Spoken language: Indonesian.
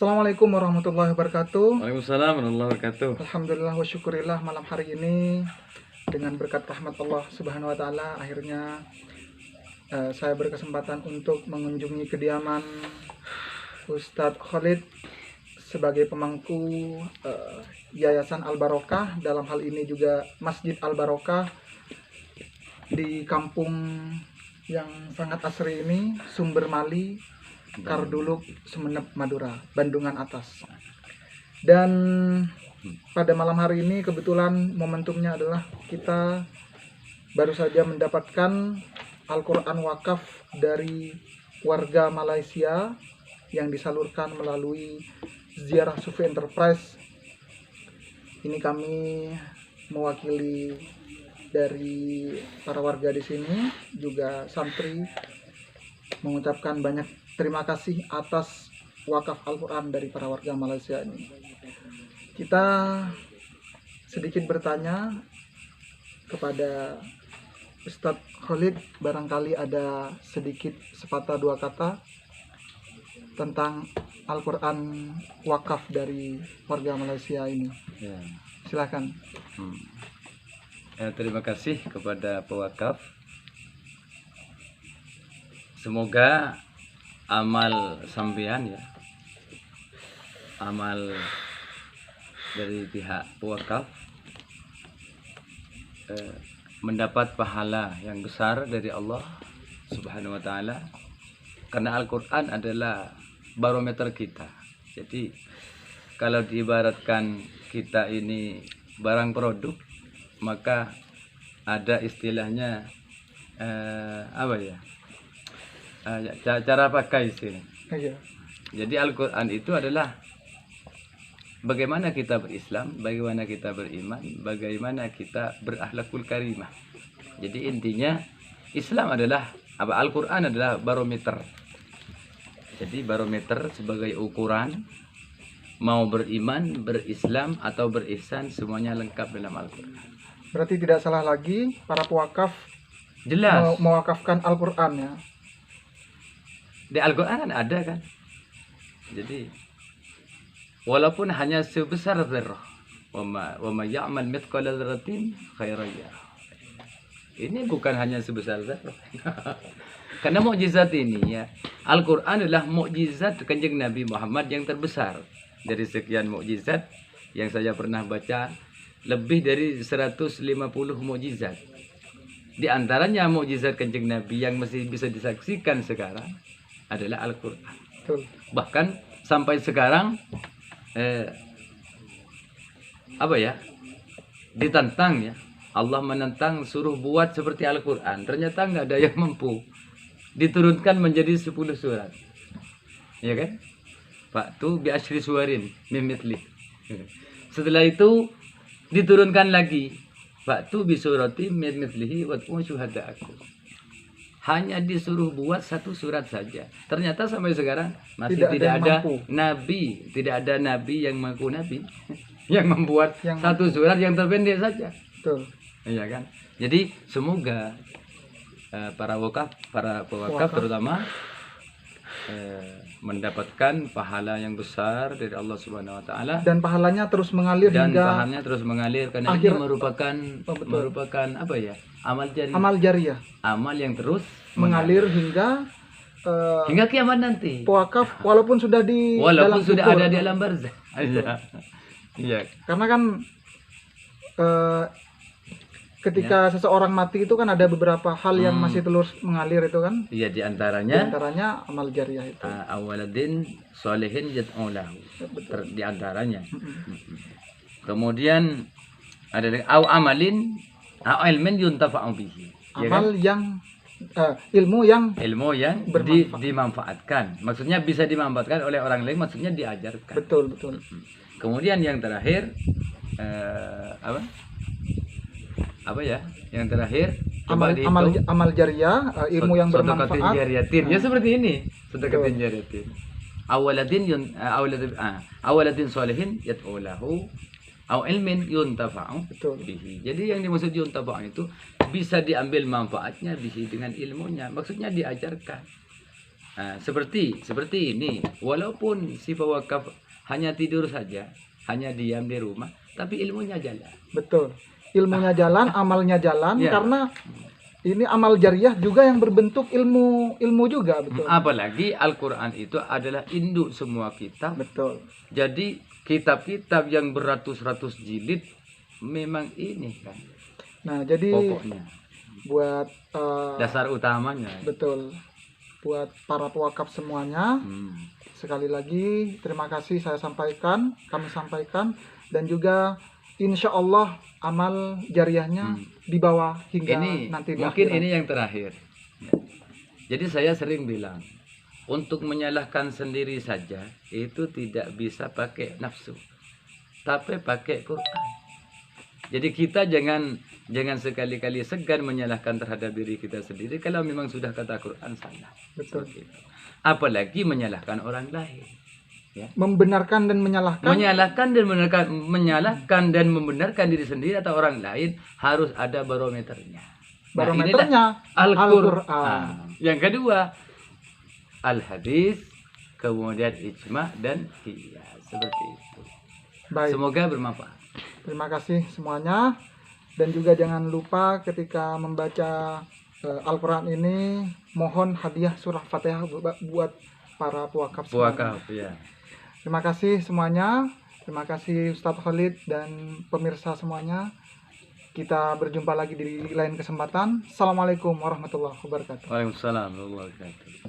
Assalamualaikum warahmatullahi wabarakatuh. Waalaikumsalam warahmatullahi wabarakatuh. Alhamdulillah wa syukurillah, malam hari ini dengan berkat rahmat Allah Subhanahu wa taala akhirnya saya berkesempatan untuk mengunjungi kediaman Ustadz Khalid sebagai pemangku Yayasan Al Barokah, dalam hal ini juga Masjid Al Barokah di kampung yang sangat asri ini, Sumber Mali, Karduluk, Semenep, Madura, Bandungan Atas. Dan pada malam hari ini kebetulan momentumnya adalah kita baru saja mendapatkan Al-Quran wakaf dari warga Malaysia yang disalurkan melalui Ziarah Sufi Enterprise. Ini kami mewakili dari para warga di sini, juga santri, mengucapkan banyak terima kasih atas wakaf Al-Quran dari para warga Malaysia ini. Kita sedikit bertanya kepada Ustadz Khalid, barangkali ada sedikit sepatah dua kata tentang Al-Quran wakaf dari warga Malaysia ini. Ya. Silakan. Terima kasih kepada pewakaf. Semoga amal sampean ya, amal dari pihak pewakaf mendapat pahala yang besar dari Allah Subhanahu wa taala, karena Al-Qur'an adalah barometer kita. Jadi kalau diibaratkan kita ini barang produk, maka ada istilahnya apa ya? Cara pakai istilah. Iya. Jadi Al-Quran itu adalah bagaimana kita berislam, bagaimana kita beriman, bagaimana kita berakhlakul karimah. Jadi intinya Islam adalah apa? Al-Quran adalah barometer. Jadi barometer sebagai ukuran mau beriman, berislam atau berihsan, semuanya lengkap dalam Al-Quran. Berarti tidak salah lagi para pewakaf Jelas. mewakafkan Al-Quran ya. Di Al-Quran kan ada kan. Jadi walaupun hanya sebesar zarrah, wa ma ya'mal mithqala dzarratin khairan yarah. Ini bukan hanya sebesar zarrah. Karena mukjizat ini ya, Al-Quran adalah mukjizat Kanjeng Nabi Muhammad yang terbesar. Dari sekian mukjizat yang saya pernah baca, lebih dari 150 mukjizat. Di antaranya mukjizat Kanjeng Nabi yang masih bisa disaksikan sekarang adalah Al-Quran. Bahkan sampai sekarang apa ya, ditantang ya, Allah menentang suruh buat seperti Al-Quran, ternyata nggak ada yang mampu. Diturunkan menjadi 10 surat, ya kan? Fa'tu bi asyri suwarin mim mithli. Setelah itu diturunkan lagi, Fa'tu bi surati mim mithlihi wad'u syuhada'akum. Hanya disuruh buat 1 surat saja. Ternyata sampai sekarang masih tidak ada nabi, tidak ada nabi yang mengaku nabi yang membuat 1 surat yang terpendek saja. Betul. Iya kan? Jadi semoga para pewakaf terutama mendapatkan pahala yang besar dari Allah Subhanahu wa taala, dan pahalanya terus mengalir pahalanya terus mengalir, karena ini merupakan apa ya? Amal jariah. Amal yang terus mengalir hingga kiamat nanti. Pewakaf walaupun sudah ada di alam barzakh. Iya. Karena kan ketika seseorang mati itu kan ada beberapa hal yang masih terus mengalir itu kan. Iya, di antaranya amal jariah itu. Awaladin sholihin yad'u lahu. Di antaranya. Kemudian ada au amalin au ilmin yuntafa'u bihi. Amal yang ilmu yang dimanfaatkan. Maksudnya bisa dimanfaatkan oleh orang lain, maksudnya diajarkan. Betul. Kemudian yang terakhir apa ya? Yang terakhir amal jariah, ilmu yang bermanfaat. Ya seperti ini, sedekatin jariyatin. Awaladin sholihin yad'u lahu au ilmin yuntafa'u bihi. Jadi yang dimaksud yuntafa'u itu bisa diambil manfaatnya bihi dengan ilmunya. Maksudnya diajarkan. Seperti ini, walaupun si pewakaf hanya tidur saja, hanya diam di rumah, tapi ilmunya jalan. Betul. Ilmunya jalan, amalnya jalan, Ya. karena ini amal jariah juga yang berbentuk ilmu juga, betul. Apalagi Al-Quran itu adalah induk semua kitab. Betul. Jadi kitab-kitab yang beratus-ratus jilid memang ini kan Nah, jadi pokoknya, buat dasar utamanya. betul, buat para pewakaf semuanya, Hmm. sekali lagi terima kasih kami sampaikan, dan juga insya Allah amal jariahnya dibawa hingga Ini nanti di mungkin akhirat. ini yang terakhir. Ya. Jadi saya sering bilang, untuk menyalahkan sendiri saja itu tidak bisa pakai nafsu, tapi pakai Quran. Jadi kita jangan sekali-kali segan menyalahkan terhadap diri kita sendiri kalau memang sudah kata Quran salah. Betul. Seperti itu. Apalagi menyalahkan orang lain. Ya. Membenarkan dan menyalahkan. Menyalahkan dan membenarkan diri sendiri atau orang lain harus ada barometernya. Barometernya Al-Quran. Yang kedua, Al-Hadis, kemudian ijma dan qiyas. Seperti itu. Baik. Semoga bermanfaat. Terima kasih semuanya, dan juga jangan lupa ketika membaca Al-Quran ini mohon hadiah surah Fatihah buat para pewakaf semuanya. Ya. Terima kasih semuanya. Terima kasih Ustadz Khalid dan pemirsa semuanya. Kita berjumpa lagi di lain kesempatan. Assalamualaikum warahmatullahi wabarakatuh. Waalaikumsalam warahmatullahi wabarakatuh.